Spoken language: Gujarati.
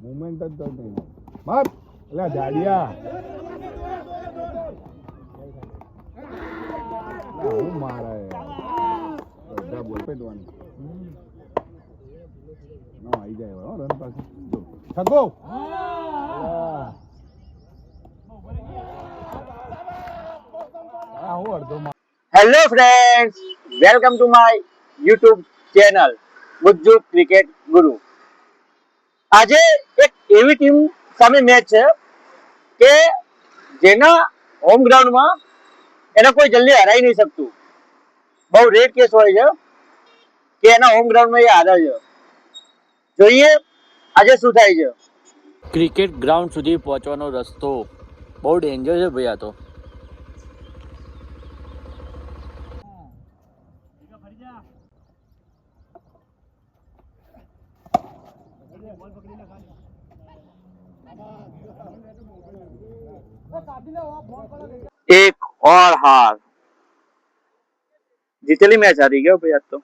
મુવમેન્ટ જ તો નહીં માર એટલે જાડિયા હું મારે બધા બોલ પેટવાની નો આવી જાય હો રન પાસે જો છકો હા હું અડધો hello friends, welcome to my YouTube channel Mujju cricket guru. આજે એક એવી ટીમ સામે મેચ છે કે જેના હોમ ગ્રાઉન્ડમાં એને કોઈ જલ્દી હરાઈ નહીં શકતું. બહુ રેર કેસ હોય છે કે એના હોમ ગ્રાઉન્ડમાં એ હારે છે. જોઈએ આજે શું થાય છે. ક્રિકેટ ગ્રાઉન્ડ સુધી પહોંચવાનો રસ્તો બહુ ડેન્જર છે ભાઈ. આ તો એક ઓર હાર, જીતેલી મેચ હારી ગયો ભાઈ આજ તો.